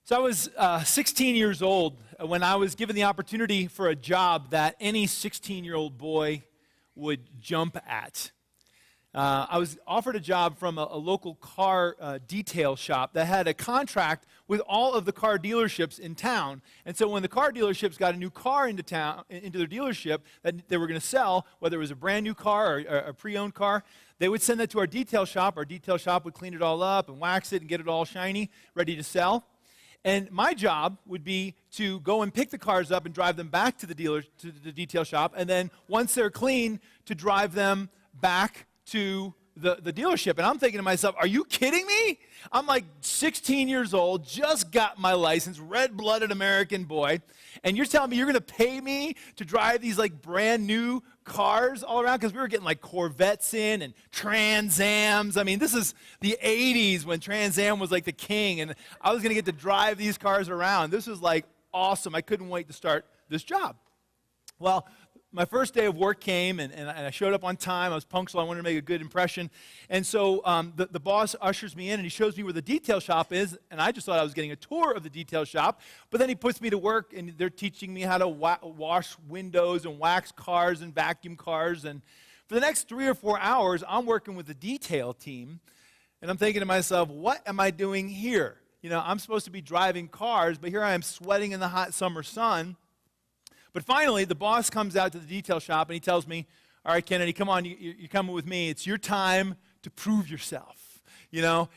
So I was 16 years old when I was given the opportunity for a job that any 16-year-old boy would jump at. I was offered a job from a local car detail shop that had a contract with all of the car dealerships in town. And so when the car dealerships got a new car into town, into their dealership that they were going to sell, whether it was a brand new car or a pre-owned car, they would send that to our detail shop. Our detail shop would clean it all up and wax it and get it all shiny, ready to sell. And my job would be to go and pick the cars up and drive them back to the detail shop, and then once they're clean, to drive them back to the dealership. And I'm thinking to myself, are you kidding me? I'm like 16 years old, just got my license, red-blooded American boy, and you're telling me you're going to pay me to drive these like brand new cars all around? Because we were getting like Corvettes in and Trans Ams. I mean, this is the 80s when Trans Am was like the king, and I was going to get to drive these cars around. This was like awesome. I couldn't wait to start this job. Well, my first day of work came, and I showed up on time. I was punctual. I wanted to make a good impression. And so the boss ushers me in, and he shows me where the detail shop is, and I just thought I was getting a tour of the detail shop. But then he puts me to work, and they're teaching me how to wash windows and wax cars and vacuum cars. And for the next 3 or 4 hours, I'm working with the detail team, and I'm thinking to myself, what am I doing here? You know, I'm supposed to be driving cars, but here I am sweating in the hot summer sun. But finally, the boss comes out to the detail shop, and he tells me, all right, Kennedy, come on, you're coming with me. It's your time to prove yourself. You know,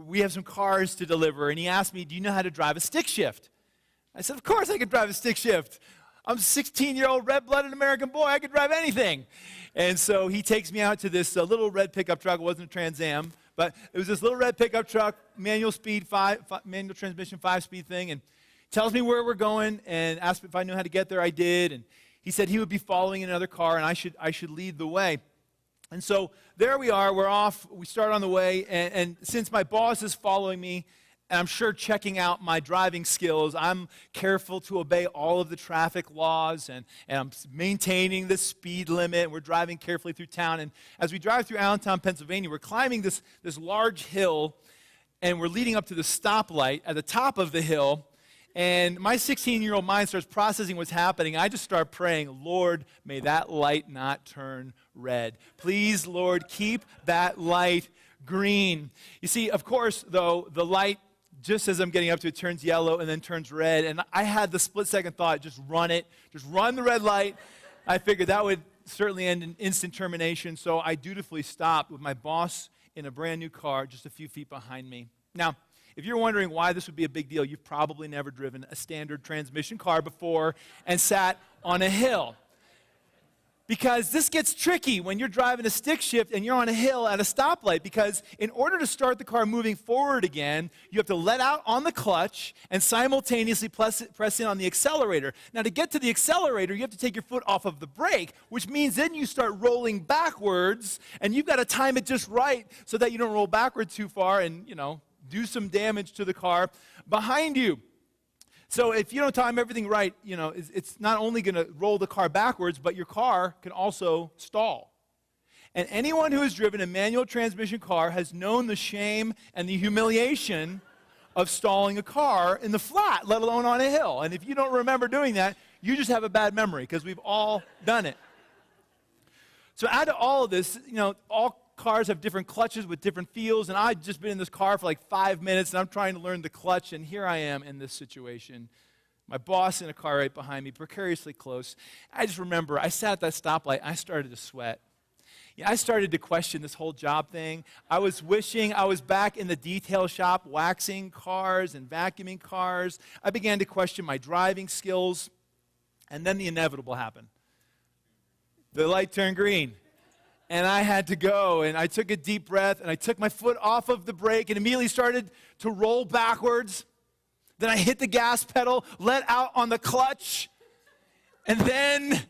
we have some cars to deliver. And he asked me, do you know how to drive a stick shift? I said, of course I can drive a stick shift. I'm a 16-year-old red-blooded American boy. I could drive anything. And so he takes me out to this little red pickup truck. It wasn't a Trans Am, but it was this little red pickup truck, manual transmission, 5-speed thing, and tells me where we're going and asked if I knew how to get there. I did, and he said he would be following another car and I should lead the way. And so there we are. We're off. We start on the way, and since my boss is following me, and I'm sure checking out my driving skills, I'm careful to obey all of the traffic laws, and I'm maintaining the speed limit. We're driving carefully through town, and as we drive through Allentown, Pennsylvania, we're climbing this large hill, and we're leading up to the stoplight at the top of the hill. And my 16-year-old mind starts processing what's happening. I just start praying, Lord, may that light not turn red. Please, Lord, keep that light green. You see, of course, though, the light, just as I'm getting up to it, turns yellow and then turns red. And I had the split-second thought, just run it. Just run the red light. I figured that would certainly end in instant termination. So I dutifully stopped with my boss in a brand new car just a few feet behind me. Now, if you're wondering why this would be a big deal, you've probably never driven a standard transmission car before and sat on a hill. Because this gets tricky when you're driving a stick shift and you're on a hill at a stoplight, because in order to start the car moving forward again, you have to let out on the clutch and simultaneously press in on the accelerator. Now, to get to the accelerator, you have to take your foot off of the brake, which means then you start rolling backwards, and you've got to time it just right so that you don't roll backward too far and, you know, do some damage to the car behind you. So if you don't time everything right, you know, it's not only going to roll the car backwards, but your car can also stall. And anyone who has driven a manual transmission car has known the shame and the humiliation of stalling a car in the flat, let alone on a hill. And if you don't remember doing that, you just have a bad memory, because we've all done it. So add to all of this, you know, all cars have different clutches with different feels, and I've just been in this car for like 5 minutes, and I'm trying to learn the clutch, and here I am in this situation. My boss in a car right behind me, precariously close. I just remember, I sat at that stoplight, I started to sweat. Yeah, I started to question this whole job thing. I was wishing I was back in the detail shop waxing cars and vacuuming cars. I began to question my driving skills, and then the inevitable happened. The light turned green. And I had to go, and I took a deep breath, and I took my foot off of the brake and immediately started to roll backwards. Then I hit the gas pedal, let out on the clutch, and then,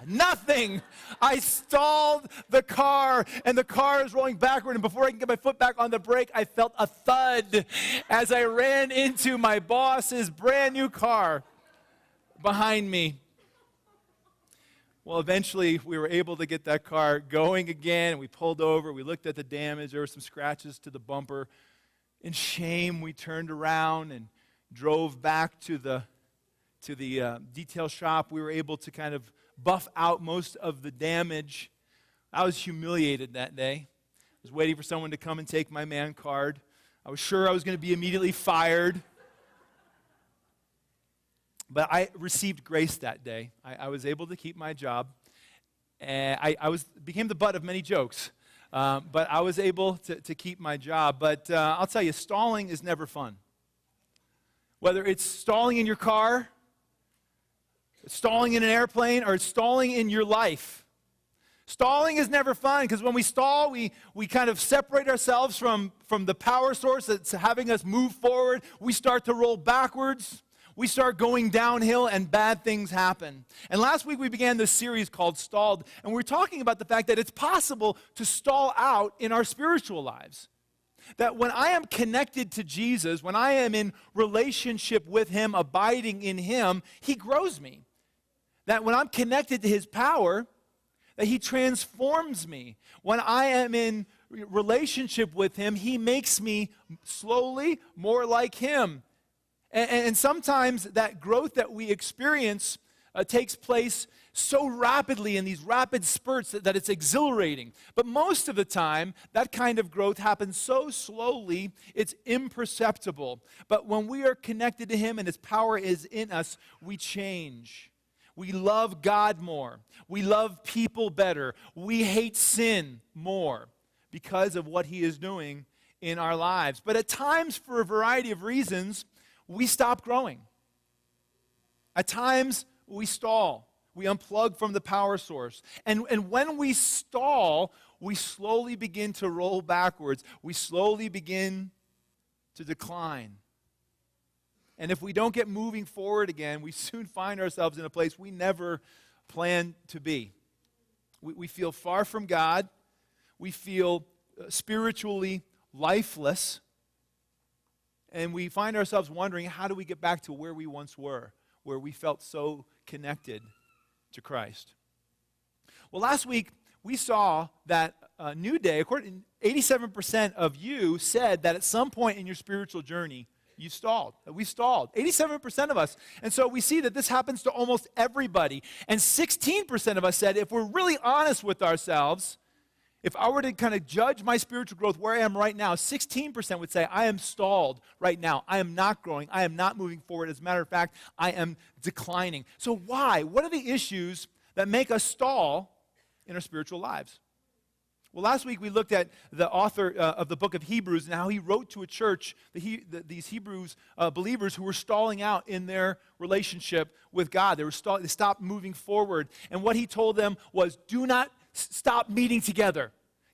nothing. I stalled the car, and the car is rolling backward, and before I can get my foot back on the brake, I felt a thud as I ran into my boss's brand new car behind me. Well, eventually, we were able to get that car going again, and we pulled over. We looked at the damage. There were some scratches to the bumper. In shame, we turned around and drove back to the detail shop. We were able to kind of buff out most of the damage. I was humiliated that day. I was waiting for someone to come and take my man card. I was sure I was going to be immediately fired. But I received grace that day. I was able to keep my job. And I became the butt of many jokes. But I was able to keep my job. But I'll tell you, stalling is never fun. Whether it's stalling in your car, stalling in an airplane, or stalling in your life. Stalling is never fun because when we stall, we kind of separate ourselves from the power source that's having us move forward. We start to roll backwards. We start going downhill and bad things happen. And last week we began this series called Stalled, and we're talking about the fact that it's possible to stall out in our spiritual lives. That when I am connected to Jesus, when I am in relationship with Him, abiding in Him, He grows me. That when I'm connected to His power, that He transforms me. When I am in relationship with Him, He makes me slowly more like Him. And sometimes that growth that we experience takes place so rapidly in these rapid spurts that it's exhilarating. But most of the time, that kind of growth happens so slowly, it's imperceptible. But when we are connected to Him and His power is in us, we change. We love God more. We love people better. We hate sin more because of what He is doing in our lives. But at times, for a variety of reasons, we stop growing. At times, we stall. We unplug from the power source. And when we stall, we slowly begin to roll backwards. We slowly begin to decline. And if we don't get moving forward again, we soon find ourselves in a place we never planned to be. We feel far from God. We feel spiritually lifeless. And we find ourselves wondering, how do we get back to where we once were, where we felt so connected to Christ? Well, last week, we saw that Newday, according to 87% of you said that at some point in your spiritual journey, you stalled. We stalled. 87% of us. And so we see that this happens to almost everybody. And 16% of us said, if we're really honest with ourselves, if I were to kind of judge my spiritual growth where I am right now, 16% would say, I am stalled right now. I am not growing. I am not moving forward. As a matter of fact, I am declining. So why? What are the issues that make us stall in our spiritual lives? Well, last week we looked at the author of the book of Hebrews and how he wrote to a church, these Hebrews believers who were stalling out in their relationship with God. They stopped moving forward. And what he told them was, do not stop meeting together.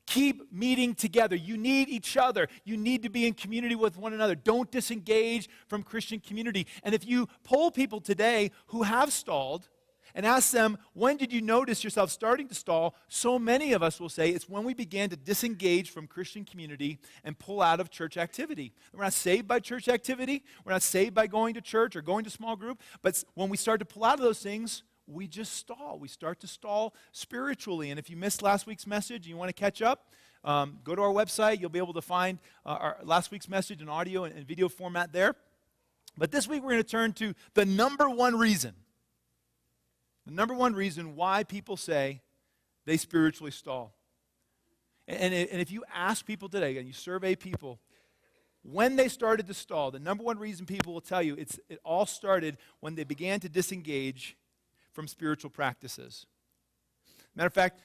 Keep meeting together. You need each other. You need to be in community with one another. Don't disengage from Christian community. And if you poll people today who have stalled and ask them, when did you notice yourself starting to stall? So many of us will say it's when we began to disengage from Christian community and pull out of church activity. We're not saved by church activity. We're not saved by going to church or going to small group. But when we start to pull out of those things, we just stall. We start to stall spiritually. And if you missed last week's message and you want to catch up, go to our website. You'll be able to find our last week's message in audio and video format there. But this week we're going to turn to the number one reason why people say they spiritually stall. And if you ask people today, and you survey people, when they started to stall, the number one reason people will tell you, it all started when they began to disengage from spiritual practices. Matter of fact,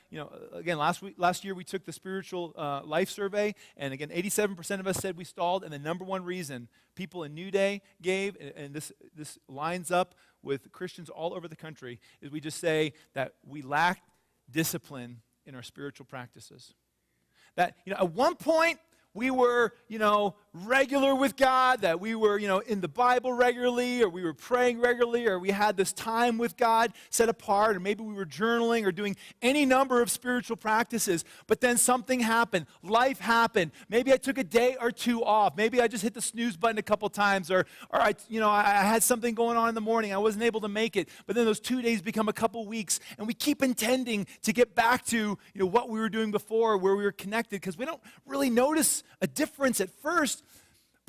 again, last year we took the spiritual life survey, and again, 87% of us said we stalled, and the number one reason people in Newday gave, and this lines up with Christians all over the country, is we just say that we lack discipline in our spiritual practices. That, at one point, we were, regular with God, that we were, in the Bible regularly, or we were praying regularly, or we had this time with God set apart, or maybe we were journaling or doing any number of spiritual practices. But then something happened. Life happened. Maybe I took a day or two off. Maybe I just hit the snooze button a couple times, or I had something going on in the morning. I wasn't able to make it. But then those 2 days become a couple weeks, and we keep intending to get back to, what we were doing before, where we were connected, because we don't really notice a difference at first.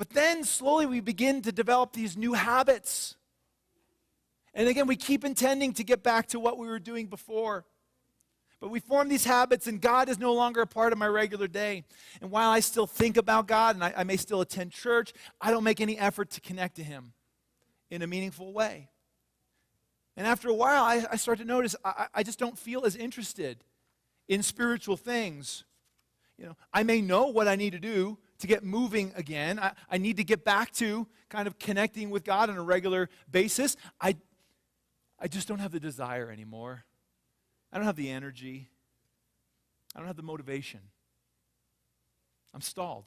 But then slowly we begin to develop these new habits. And again, we keep intending to get back to what we were doing before. But we form these habits, and God is no longer a part of my regular day. And while I still think about God, and I may still attend church, I don't make any effort to connect to Him in a meaningful way. And after a while, I start to notice I just don't feel as interested in spiritual things. I may know what I need to do to get moving again. I need to get back to kind of connecting with God on a regular basis. I just don't have the desire anymore. I don't have the energy. I don't have the motivation. I'm stalled.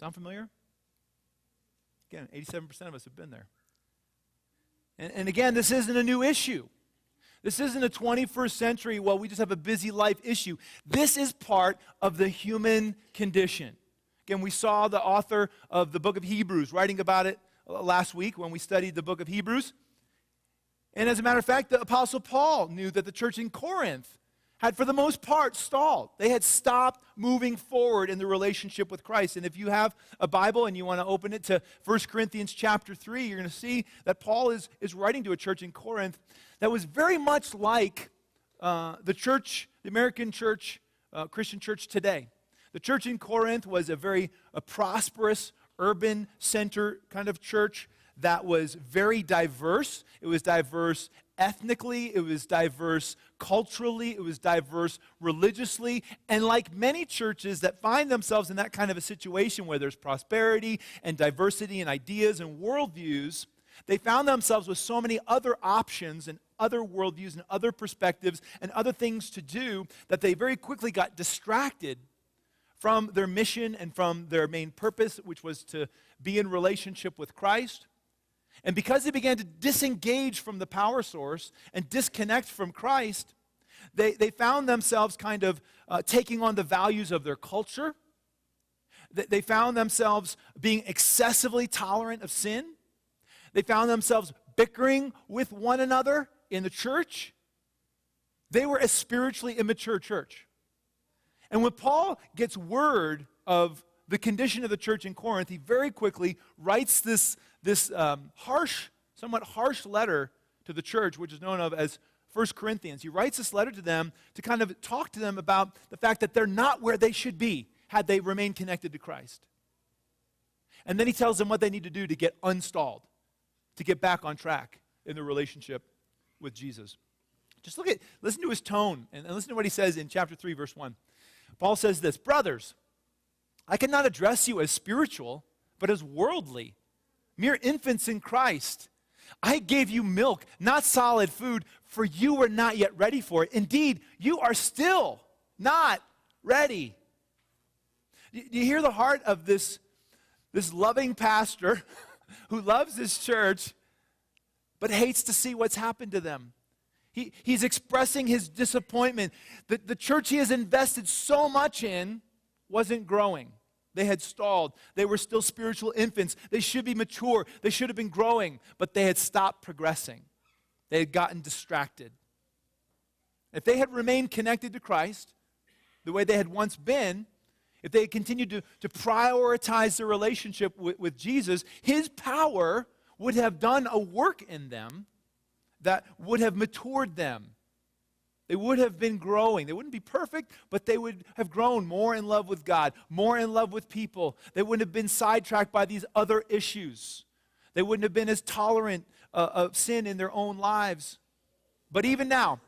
Sound familiar? Again, 87% of us have been there. And again, this isn't a new issue. This isn't a 21st century, well, we just have a busy life issue. This is part of the human condition. Again, we saw the author of the book of Hebrews writing about it last week when we studied the book of Hebrews. And as a matter of fact, the Apostle Paul knew that the church in Corinth had, for the most part, stalled. They had stopped moving forward in the relationship with Christ. And if you have a Bible and you want to open it to 1 Corinthians chapter 3, you're going to see that Paul is writing to a church in Corinth that was very much like the church, the American church, Christian church today. The church in Corinth was a prosperous, urban center kind of church that was very diverse. It was diverse ethnically, it was diverse culturally, it was diverse religiously, and like many churches that find themselves in that kind of a situation where there's prosperity and diversity and ideas and worldviews, they found themselves with so many other options and other worldviews and other perspectives and other things to do that they very quickly got distracted from their mission and from their main purpose, which was to be in relationship with Christ. And because they began to disengage from the power source and disconnect from Christ, they found themselves kind of taking on the values of their culture. They found themselves being excessively tolerant of sin. They found themselves bickering with one another in the church. They were a spiritually immature church. And when Paul gets word of the condition of the church in Corinth, he very quickly writes this somewhat harsh letter to the church, which is known as 1 Corinthians. He writes this letter to them to kind of talk to them about the fact that they're not where they should be had they remained connected to Christ. And then he tells them what they need to do to get unstalled, to get back on track in their relationship with Jesus. Just listen to his tone, and listen to what he says in chapter 3, verse 1. Paul says this, "Brothers, I cannot address you as spiritual, but as worldly, mere infants in Christ. I gave you milk, not solid food, for you were not yet ready for it. Indeed, you are still not ready." Do you hear the heart of this loving pastor who loves his church, but hates to see what's happened to them? He's expressing his disappointment that the church he has invested so much in wasn't growing. They had stalled. They were still spiritual infants. They should be mature. They should have been growing, but they had stopped progressing. They had gotten distracted. If they had remained connected to Christ the way they had once been, if they had continued to prioritize their relationship with Jesus, his power would have done a work in them that would have matured them. They would have been growing. They wouldn't be perfect, but they would have grown more in love with God, more in love with people. They wouldn't have been sidetracked by these other issues. They wouldn't have been as tolerant of sin in their own lives. But even now,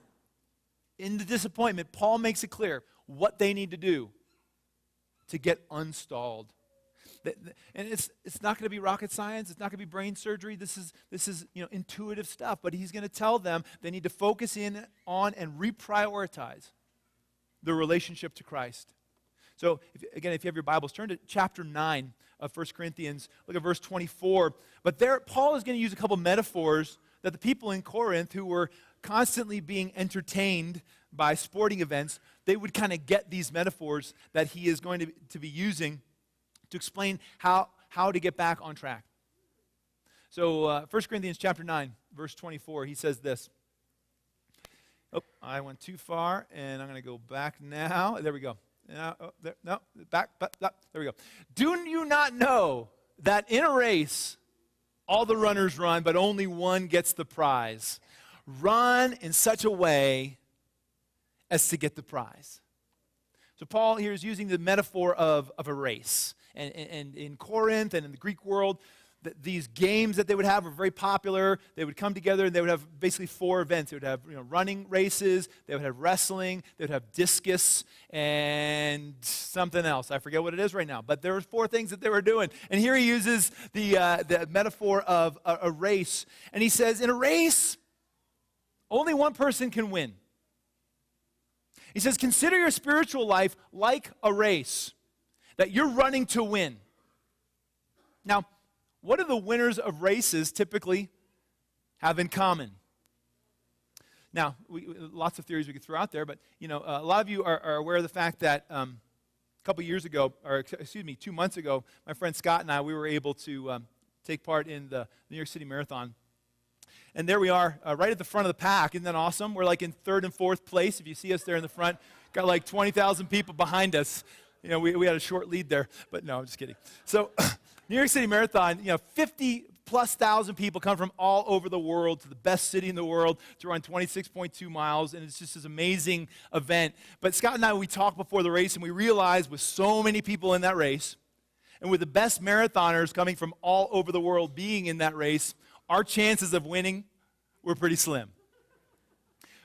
in the disappointment, Paul makes it clear what they need to do to get unstalled. And it's not going to be rocket science. It's not going to be brain surgery. This is intuitive stuff. But he's going to tell them they need to focus in on and reprioritize their relationship to Christ. So, if you have your Bibles, turn to chapter 9 of 1 Corinthians. Look at verse 24. But there, Paul is going to use a couple metaphors that the people in Corinth who were constantly being entertained by sporting events, they would kind of get these metaphors that he is going to be using to explain how to get back on track. So 1 Corinthians chapter 9, verse 24, he says this. Oh, I went too far, and I'm going to go back now. There we go. No, back, there we go. Do you not know that in a race, all the runners run, but only one gets the prize? Run in such a way as to get the prize. So Paul here is using the metaphor of a race. And in Corinth and in the Greek world, these games that they would have were very popular. They would come together and they would have basically 4 events. They would have running races, they would have wrestling, they would have discus, and something else. I forget what it is right now. But there were 4 things that they were doing. And here he uses the metaphor of a race. And he says, in a race, only one person can win. He says, consider your spiritual life like a race that you're running to win. Now, what do the winners of races typically have in common? Now, lots of theories we could throw out there, but a lot of you are aware of the fact that a couple years ago, 2 months ago, my friend Scott and I, we were able to take part in the New York City Marathon. And there we are, right at the front of the pack. Isn't that awesome? We're like in 3rd and 4th place. If you see us there in the front, got like 20,000 people behind us. We had a short lead there, but no, I'm just kidding. So, New York City Marathon, 50+ thousand people come from all over the world to the best city in the world to run 26.2 miles, and it's just this amazing event. But Scott and I, we talked before the race, and we realized with so many people in that race, and with the best marathoners coming from all over the world being in that race, our chances of winning were pretty slim.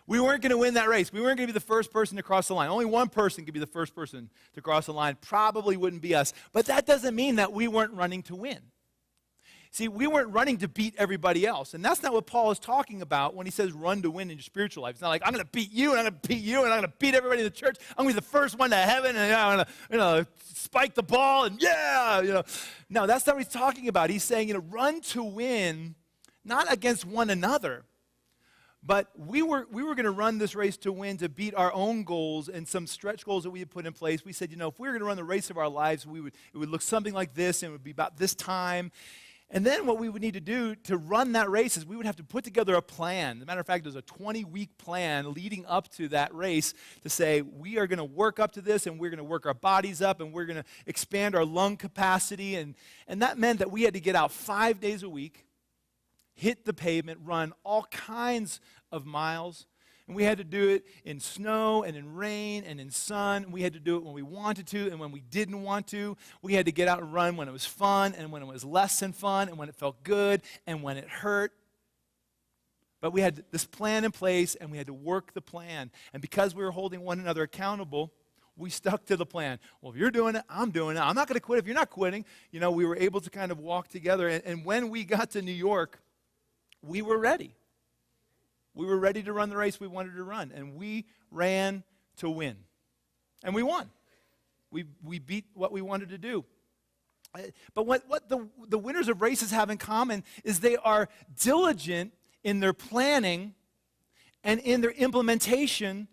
We weren't going to win that race. We weren't going to be the first person to cross the line. Only one person could be the first person to cross the line. Probably wouldn't be us. But that doesn't mean that we weren't running to win. See, we weren't running to beat everybody else. And that's not what Paul is talking about when he says run to win in your spiritual life. It's not like, I'm going to beat you, and I'm going to beat you, and I'm going to beat everybody in the church. I'm going to be the first one to heaven, and I'm going to spike the ball, and No, that's not what he's talking about. He's saying, run to win, not against one another. But we were going to run this race to win, to beat our own goals and some stretch goals that we had put in place. We said, if we were going to run the race of our lives, it would look something like this, and it would be about this time. And then what we would need to do to run that race is we would have to put together a plan. As a matter of fact, there's a 20-week plan leading up to that race to say we are going to work up to this, and we're going to work our bodies up, and we're going to expand our lung capacity. And that meant that we had to get out 5 days a week, hit the pavement, run all kinds of miles. And we had to do it in snow and in rain and in sun. We had to do it when we wanted to and when we didn't want to. We had to get out and run when it was fun and when it was less than fun and when it felt good and when it hurt. But we had this plan in place, and we had to work the plan. And because we were holding one another accountable, we stuck to the plan. Well, if you're doing it, I'm doing it. I'm not going to quit if you're not quitting. We were able to kind of walk together. And when we got to New York, we were ready. We were ready to run the race we wanted to run, and we ran to win. And we won. We beat what we wanted to do. But what the winners of races have in common is they are diligent in their planning and in their implementation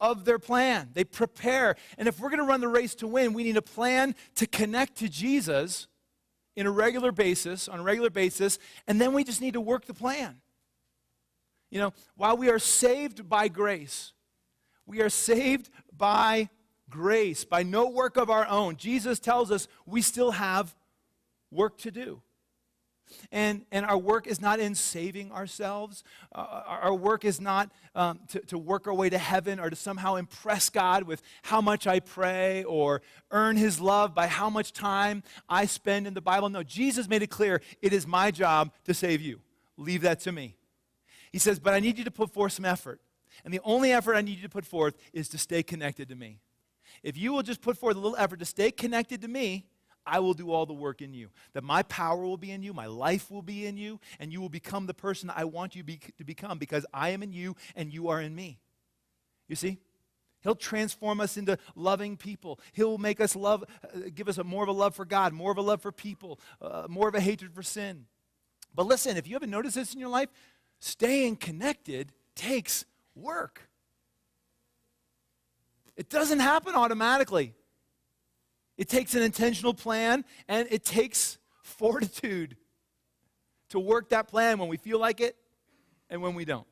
of their plan. They prepare. And if we're going to run the race to win, we need a plan to connect to Jesus on a regular basis, and then we just need to work the plan. While we are saved by grace, we are saved by grace, by no work of our own. Jesus tells us we still have work to do. And our work is not in saving ourselves. Our work is not to work our way to heaven or to somehow impress God with how much I pray or earn His love by how much time I spend in the Bible. No, Jesus made it clear, it is my job to save you. Leave that to me. He says, but I need you to put forth some effort. And the only effort I need you to put forth is to stay connected to me. If you will just put forth a little effort to stay connected to me, I will do all the work in you. That my power will be in you, my life will be in you, and you will become the person I want you to become because I am in you and you are in me. You see? He'll transform us into loving people. He'll make us give us more of a love for God, more of a love for people, more of a hatred for sin. But listen, if you haven't noticed this in your life, staying connected takes work. It doesn't happen automatically. It takes an intentional plan, and it takes fortitude to work that plan when we feel like it and when we don't.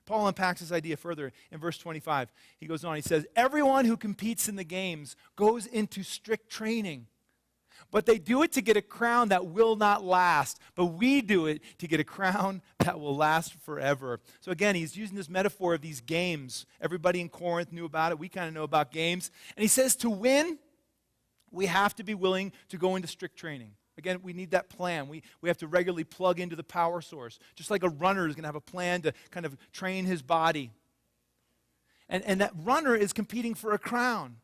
Paul unpacks this idea further in verse 25. He goes on, he says, everyone who competes in the games goes into strict training. But they do it to get a crown that will not last. But we do it to get a crown that will last forever. So again, he's using this metaphor of these games. Everybody in Corinth knew about it. We kind of know about games. And he says to win, we have to be willing to go into strict training. Again, we need that plan. We have to regularly plug into the power source. Just like a runner is going to have a plan to kind of train his body. And that runner is competing for a crown.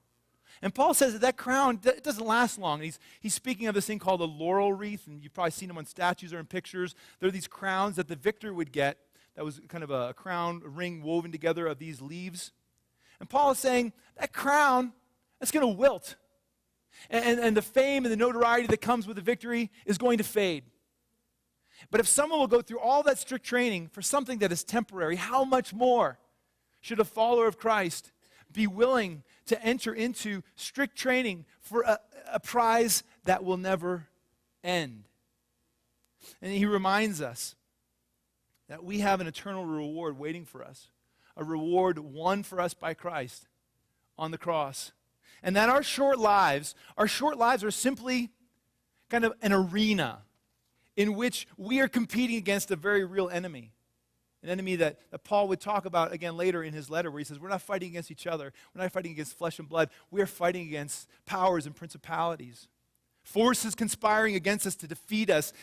And Paul says that crown, it doesn't last long. He's speaking of this thing called a laurel wreath, and you've probably seen them on statues or in pictures. There are these crowns that the victor would get. That was kind of a crown, a ring woven together of these leaves. And Paul is saying that crown, that's going to wilt. And the fame and the notoriety that comes with the victory is going to fade. But if someone will go through all that strict training for something that is temporary, how much more should a follower of Christ be willing to enter into strict training for a prize that will never end? And he reminds us that we have an eternal reward waiting for us, a reward won for us by Christ on the cross. And that our short lives are simply kind of an arena in which we are competing against a very real enemy. An enemy that Paul would talk about again later in his letter, where he says, we're not fighting against each other. We're not fighting against flesh and blood. We are fighting against powers and principalities. Forces conspiring against us to defeat us,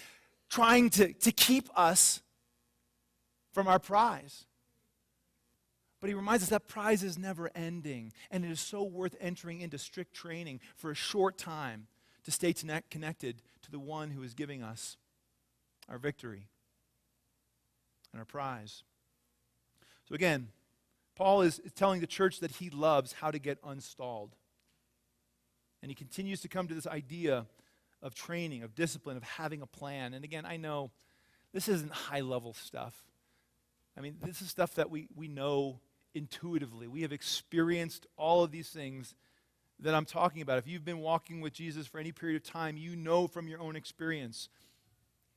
trying to keep us from our prize. But he reminds us that prize is never ending, and it is so worth entering into strict training for a short time to stay connected to the one who is giving us our victory and our prize. So again, Paul is telling the church that he loves how to get unstalled. And he continues to come to this idea of training, of discipline, of having a plan. And again, I know this isn't high-level stuff. I mean, this is stuff that we know intuitively. We have experienced all of these things that I'm talking about. If you've been walking with Jesus for any period of time, you know from your own experience.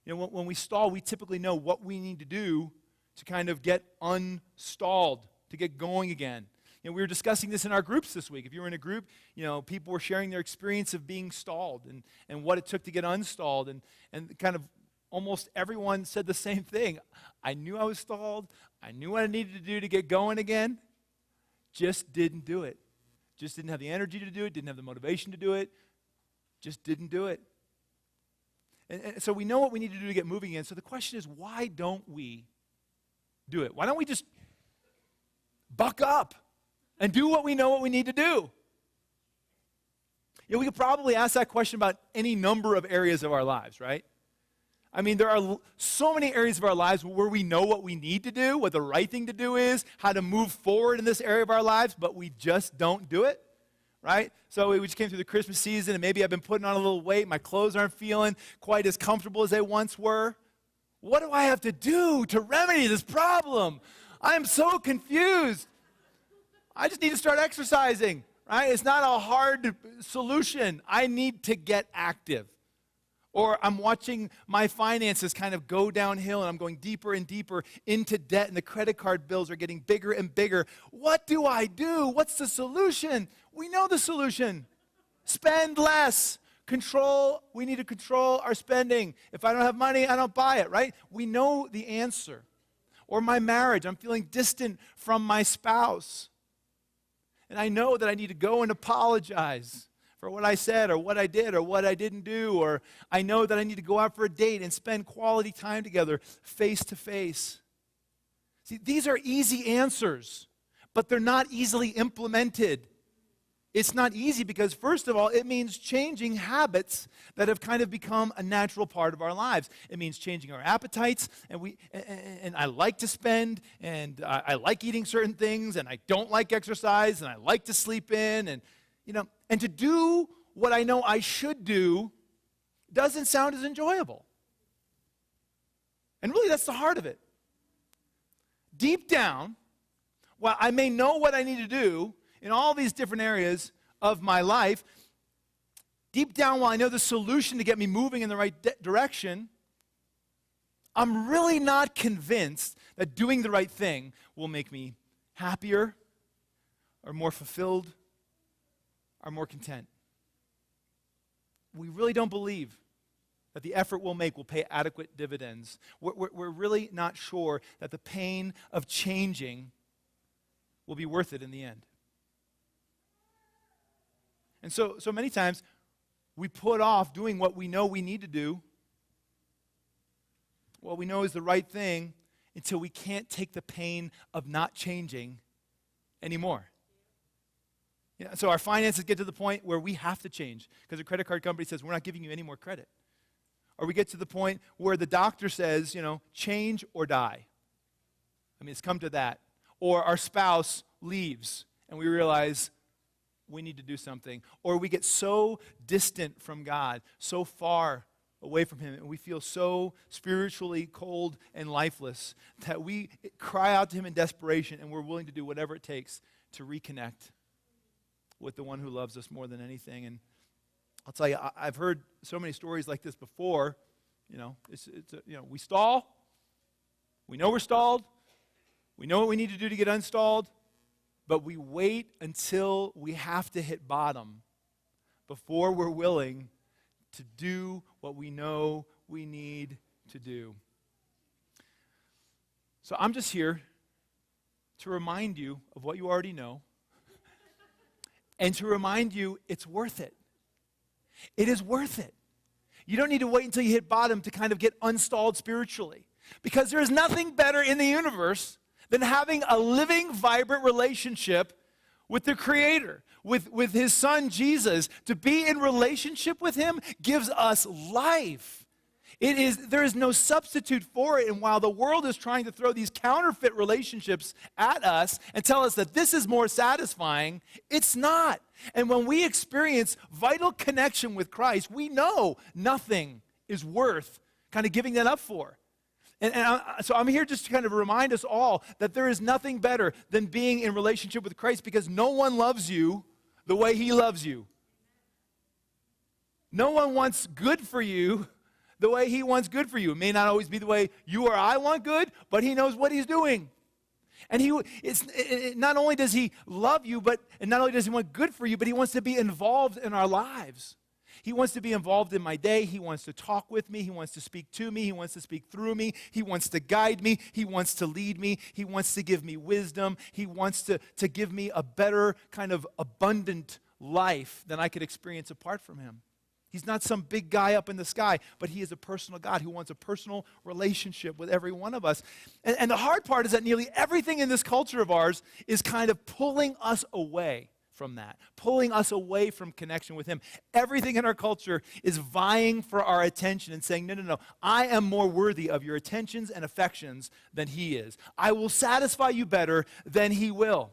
You know, when we stall, we typically know what we need to do to kind of get unstalled, to get going again. You know, we were discussing this in our groups this week. If you were in a group, you know, people were sharing their experience of being stalled and what it took to get unstalled. And kind of almost everyone said the same thing. I knew I was stalled. I knew what I needed to do to get going again. Just didn't do it. Just didn't have the energy to do it. Didn't have the motivation to do it. Just didn't do it. And so we know what we need to do to get moving again. So the question is, why don't we do it? Why don't we just buck up and do what we know what we need to do? You know, we could probably ask that question about any number of areas of our lives, right? I mean, there are so many areas of our lives where we know what we need to do, what the right thing to do is, how to move forward in this area of our lives, but we just don't do it, right? So we just came through the Christmas season, and maybe I've been putting on a little weight. My clothes aren't feeling quite as comfortable as they once were. What do I have to do to remedy this problem? I am so confused. I just need to start exercising, right? It's not a hard solution. I need to get active. Or I'm watching my finances kind of go downhill, and I'm going deeper and deeper into debt, and the credit card bills are getting bigger and bigger. What do I do? What's the solution? We know the solution. Spend less. Control. We need to control our spending. If I don't have money, I don't buy it, right? We know the answer. Or my marriage. I'm feeling distant from my spouse. And I know that I need to go and apologize for what I said or what I did or what I didn't do, or I know that I need to go out for a date and spend quality time together face to face. See, these are easy answers, but they're not easily implemented. It's not easy because, first of all, it means changing habits that have kind of become a natural part of our lives. It means changing our appetites, and I like to spend, and I like eating certain things, and I don't like exercise, and I like to sleep in, and and to do what I know I should do doesn't sound as enjoyable. And really, that's the heart of it. Deep down, while I may know what I need to do in all these different areas of my life, deep down, while I know the solution to get me moving in the right direction, I'm really not convinced that doing the right thing will make me happier or more fulfilled or more content. We really don't believe that the effort we'll make will pay adequate dividends. We're really not sure that the pain of changing will be worth it in the end. And so many times, we put off doing what we know we need to do, what we know is the right thing, until we can't take the pain of not changing anymore. So our finances get to the point where we have to change because the credit card company says, we're not giving you any more credit. Or we get to the point where the doctor says, change or die. I mean, it's come to that. Or our spouse leaves and we realize we need to do something. Or we get so distant from God, so far away from Him, and we feel so spiritually cold and lifeless that we cry out to Him in desperation, and we're willing to do whatever it takes to reconnect with the one who loves us more than anything. And I'll tell you, I've heard so many stories like this before. We stall. We know we're stalled. We know what we need to do to get unstalled. But we wait until we have to hit bottom before we're willing to do what we know we need to do. So I'm just here to remind you of what you already know and to remind you it's worth it. It is worth it. You don't need to wait until you hit bottom to kind of get unstalled spiritually, because there is nothing better in the universe than having a living, vibrant relationship with the Creator, with His Son Jesus. To be in relationship with Him gives us life. There is no substitute for it. And while the world is trying to throw these counterfeit relationships at us and tell us that this is more satisfying, it's not. And when we experience vital connection with Christ, we know nothing is worth kind of giving that up for. So I'm here just to kind of remind us all that there is nothing better than being in relationship with Christ, because no one loves you the way He loves you. No one wants good for you the way He wants good for you. It may not always be the way you or I want good, but He knows what He's doing. And not only does He love you, and not only does He want good for you, but He wants to be involved in our lives. He wants to be involved in my day. He wants to talk with me. He wants to speak to me. He wants to speak through me. He wants to guide me. He wants to lead me. He wants to give me wisdom. He wants to give me a better kind of abundant life than I could experience apart from Him. He's not some big guy up in the sky, but He is a personal God who wants a personal relationship with every one of us. And the hard part is that nearly everything in this culture of ours is kind of pulling us away from that, pulling us away from connection with Him. Everything in our culture is vying for our attention and saying, no, I am more worthy of your attentions and affections than He is. I will satisfy you better than He will.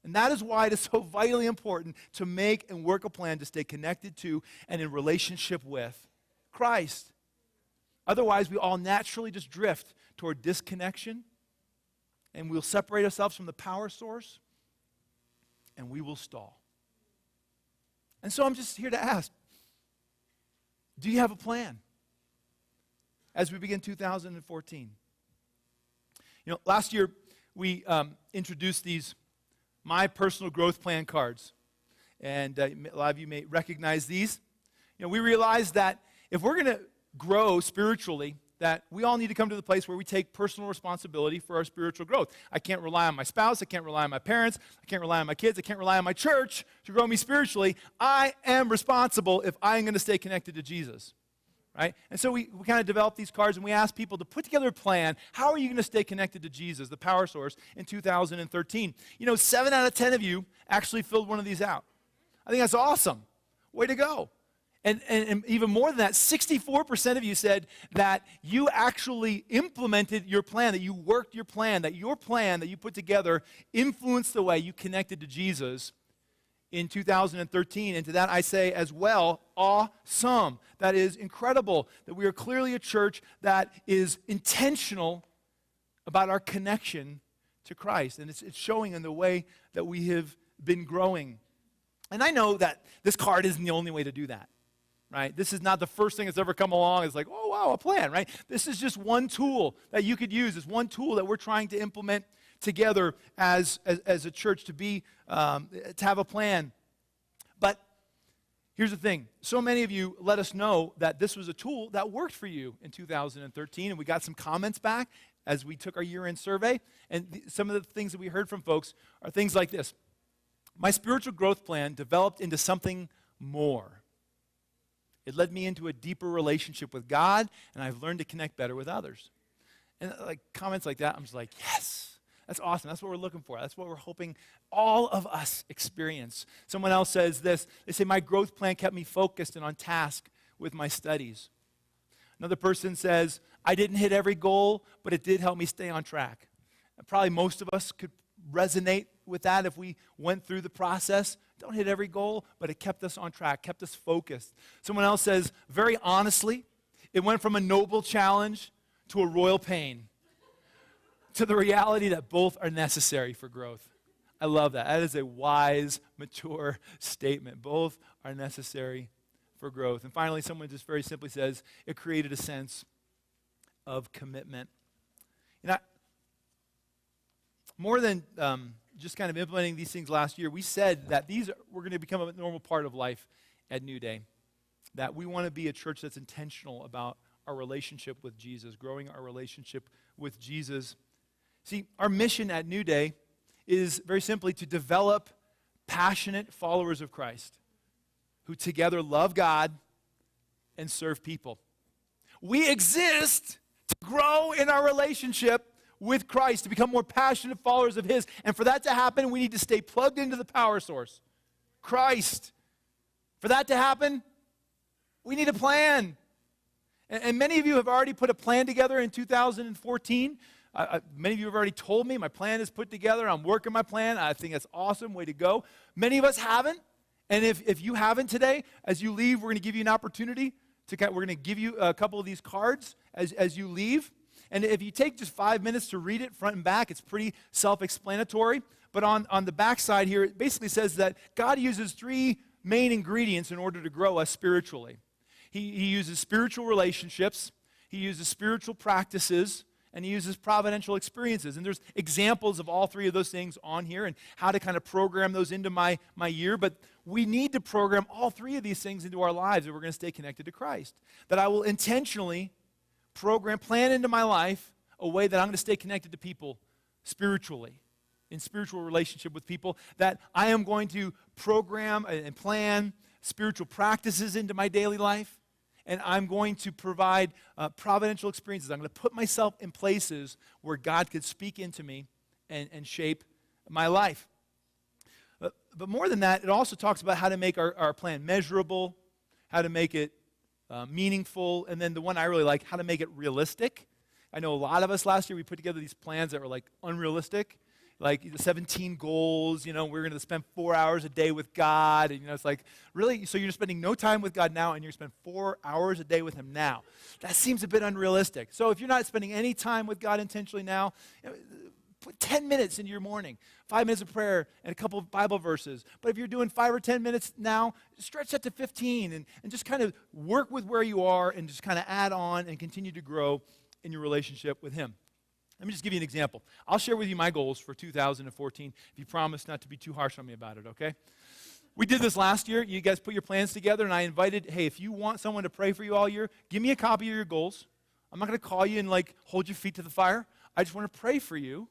And that is why it is so vitally important to make and work a plan to stay connected to and in relationship with Christ. Otherwise, we all naturally just drift toward disconnection, and we'll separate ourselves from the power source, and we will stall. And so I'm just here to ask, do you have a plan as we begin 2014? Last year we introduced these My Personal Growth Plan cards. And a lot of you may recognize these. We realized that if we're going to grow spiritually, that we all need to come to the place where we take personal responsibility for our spiritual growth. I can't rely on my spouse. I can't rely on my parents. I can't rely on my kids. I can't rely on my church to grow me spiritually. I am responsible if I'm going to stay connected to Jesus, right? And so we kind of developed these cards, and we asked people to put together a plan. How are you going to stay connected to Jesus, the power source, in 2013? 7 out of 10 of you actually filled one of these out. I think that's awesome. Way to go. And even more than that, 64% of you said that you actually implemented your plan, that you worked your plan that you put together influenced the way you connected to Jesus in 2013. And to that I say as well, awesome. That is incredible that we are clearly a church that is intentional about our connection to Christ. And it's showing in the way that we have been growing. And I know that this card isn't the only way to do that. right? This is not the first thing that's ever come along. It's like, oh, wow, a plan, right? This is just one tool that you could use. It's one tool that we're trying to implement together as a church to have a plan. But here's the thing. So many of you let us know that this was a tool that worked for you in 2013, and we got some comments back as we took our year-end survey. And some of the things that we heard from folks are things like this. My spiritual growth plan developed into something more. It led me into a deeper relationship with God, and I've learned to connect better with others. And like comments like that, I'm just like, yes, that's awesome. That's what we're looking for. That's what we're hoping all of us experience. Someone else says this. They say, my growth plan kept me focused and on task with my studies. Another person says, I didn't hit every goal, but it did help me stay on track. And probably most of us could resonate with that if we went through the process. Don't hit every goal, but it kept us on track, kept us focused. Someone else says, very honestly, it went from a noble challenge to a royal pain, to the reality that both are necessary for growth. I love that. That is a wise, mature statement. Both are necessary for growth. And finally, someone just very simply says, it created a sense of commitment. You know, more than just kind of implementing these things last year, we said that these were going to become a normal part of life at Newday. That we want to be a church that's intentional about our relationship with Jesus, growing our relationship with Jesus. See, our mission at Newday is very simply to develop passionate followers of Christ who together love God and serve people. We exist to grow in our relationship with Christ, to become more passionate followers of His. And for that to happen, we need to stay plugged into the power source, Christ. For that to happen, we need a plan. And many of you have already put a plan together in 2014. Many of you have already told me my plan is put together. I'm working my plan. I think that's awesome. Way to go. Many of us haven't. And if you haven't today, as you leave, we're going to give you an opportunity. We're going to give you a couple of these cards as you leave. And if you take just 5 minutes to read it front and back, it's pretty self-explanatory. But on the back side here, it basically says that God uses three main ingredients in order to grow us spiritually. He uses spiritual relationships, He uses spiritual practices, and He uses providential experiences. And there's examples of all three of those things on here and how to kind of program those into my year. But we need to program all three of these things into our lives if we're going to stay connected to Christ. That I will intentionally plan into my life a way that I'm going to stay connected to people spiritually, in spiritual relationship with people. That I am going to program and plan spiritual practices into my daily life. And I'm going to provide providential experiences. I'm going to put myself in places where God could speak into me and shape my life. But more than that, it also talks about how to make our plan measurable, how to make it meaningful, and then the one I really like, how to make it realistic. I know a lot of us last year, we put together these plans that were like unrealistic. Like the 17 goals, we're going to spend 4 hours a day with God. And, it's like, really? So you're spending no time with God now and you're going to spend 4 hours a day with Him now. That seems a bit unrealistic. So if you're not spending any time with God intentionally now, put 10 minutes into your morning, 5 minutes of prayer and a couple of Bible verses. But if you're doing 5 or 10 minutes now, stretch that to 15 and just kind of work with where you are and just kind of add on and continue to grow in your relationship with Him. Let me just give you an example. I'll share with you my goals for 2014 if you promise not to be too harsh on me about it, okay? We did this last year. You guys put your plans together, and I invited, hey, if you want someone to pray for you all year, give me a copy of your goals. I'm not going to call you and, hold your feet to the fire. I just want to pray for you.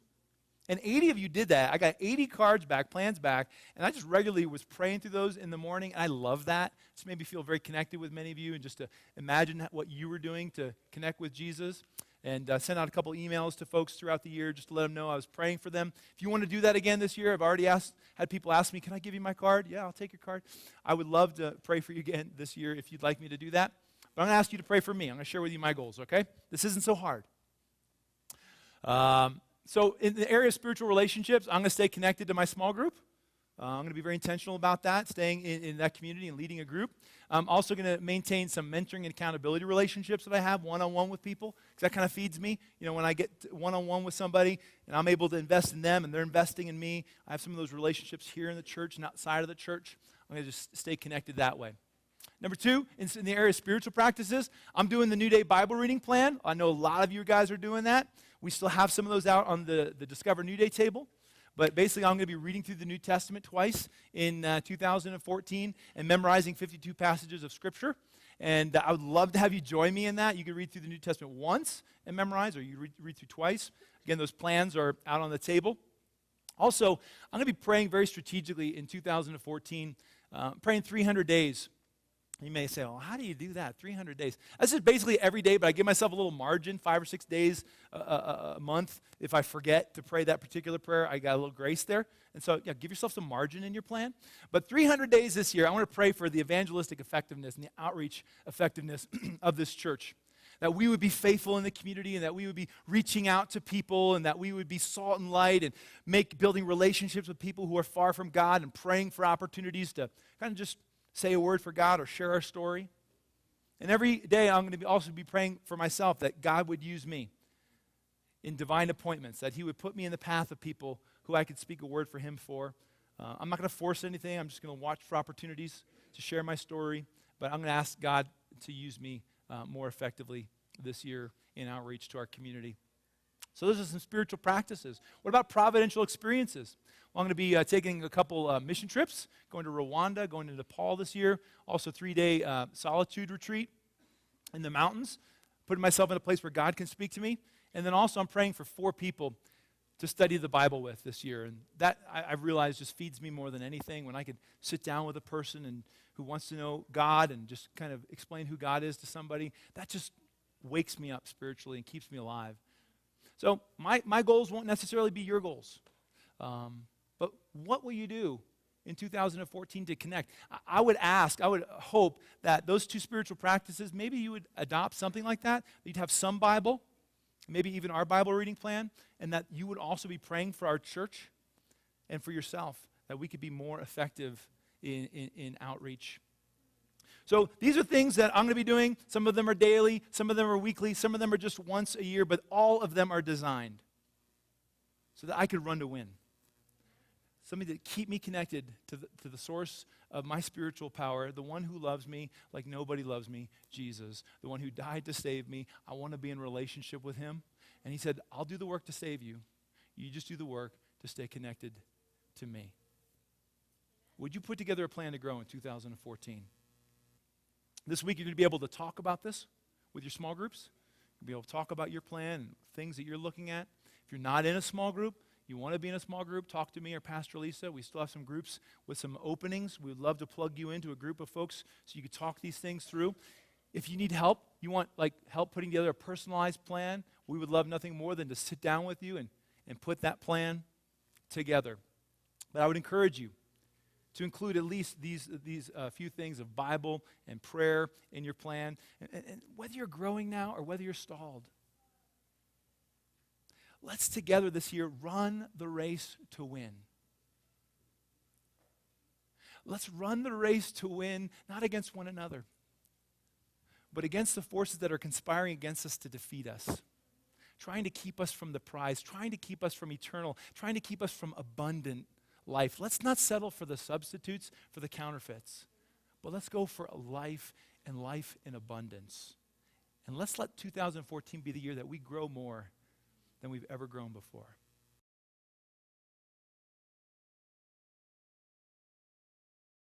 And 80 of you did that. I got 80 cards back, plans back, and I just regularly was praying through those in the morning, and I love that. It's made me feel very connected with many of you and just to imagine what you were doing to connect with Jesus. And sent out a couple emails to folks throughout the year just to let them know I was praying for them. If you want to do that again this year, I've already had people ask me, can I give you my card? Yeah, I'll take your card. I would love to pray for you again this year if you'd like me to do that. But I'm going to ask you to pray for me. I'm going to share with you my goals, okay? This isn't so hard. So in the area of spiritual relationships, I'm going to stay connected to my small group. I'm going to be very intentional about that, staying in that community and leading a group. I'm also going to maintain some mentoring and accountability relationships that I have one-on-one with people, because that kind of feeds me. When I get one-on-one with somebody and I'm able to invest in them and they're investing in me, I have some of those relationships here in the church and outside of the church. I'm going to just stay connected that way. Number two, in the area of spiritual practices, I'm doing the Newday Bible reading plan. I know a lot of you guys are doing that. We still have some of those out on the Discover Newday table. But basically, I'm going to be reading through the New Testament twice in 2014 and memorizing 52 passages of Scripture. And I would love to have you join me in that. You can read through the New Testament once and memorize, or you read through twice. Again, those plans are out on the table. Also, I'm going to be praying very strategically in 2014, praying 300 days. You may say, well, how do you do that, 300 days? This is basically every day, but I give myself a little margin, 5 or 6 days a month. If I forget to pray that particular prayer, I got a little grace there. And so, yeah, give yourself some margin in your plan. But 300 days this year, I want to pray for the evangelistic effectiveness and the outreach effectiveness of this church. That we would be faithful in the community, and that we would be reaching out to people, and that we would be salt and light, and building relationships with people who are far from God, and praying for opportunities to kind of just say a word for God or share our story. And every day I'm going to also be praying for myself that God would use me in divine appointments, that he would put me in the path of people who I could speak a word for him for. I'm not going to force anything. I'm just going to watch for opportunities to share my story. But I'm going to ask God to use me more effectively this year in outreach to our community. So those are some spiritual practices. What about providential experiences? Well, I'm going to be taking a couple mission trips, going to Rwanda, going to Nepal this year, also 3-day solitude retreat in the mountains, putting myself in a place where God can speak to me. And then also I'm praying for 4 people to study the Bible with this year. And that, I've realized, just feeds me more than anything. When I could sit down with a person who wants to know God and just kind of explain who God is to somebody, that just wakes me up spiritually and keeps me alive. So my goals won't necessarily be your goals. But what will you do in 2014 to connect? I would hope that those 2 spiritual practices, maybe you would adopt something like that. You'd have some Bible, maybe even our Bible reading plan, and that you would also be praying for our church and for yourself, that we could be more effective in outreach. So these are things that I'm going to be doing. Some of them are daily, some of them are weekly, some of them are just once a year, but all of them are designed so that I could run to win. Something to keep me connected to the source of my spiritual power, the one who loves me like nobody loves me, Jesus, the one who died to save me. I want to be in relationship with him. And he said, I'll do the work to save you. You just do the work to stay connected to me. Would you put together a plan to grow in 2014? This week you're going to be able to talk about this with your small groups. You'll be able to talk about your plan and things that you're looking at. If you're not in a small group, you want to be in a small group, talk to me or Pastor Lisa. We still have some groups with some openings. We would love to plug you into a group of folks so you could talk these things through. If you need help, you want help putting together a personalized plan, we would love nothing more than to sit down with you and put that plan together. But I would encourage you to include at least these few things of Bible and prayer in your plan. And whether you're growing now or whether you're stalled, let's together this year run the race to win. Let's run the race to win, not against one another, but against the forces that are conspiring against us to defeat us, trying to keep us from the prize, trying to keep us from eternal, trying to keep us from abundant life. Let's not settle for the substitutes, for the counterfeits, but let's go for a life and life in abundance. And let's let 2014 be the year that we grow more than we've ever grown before.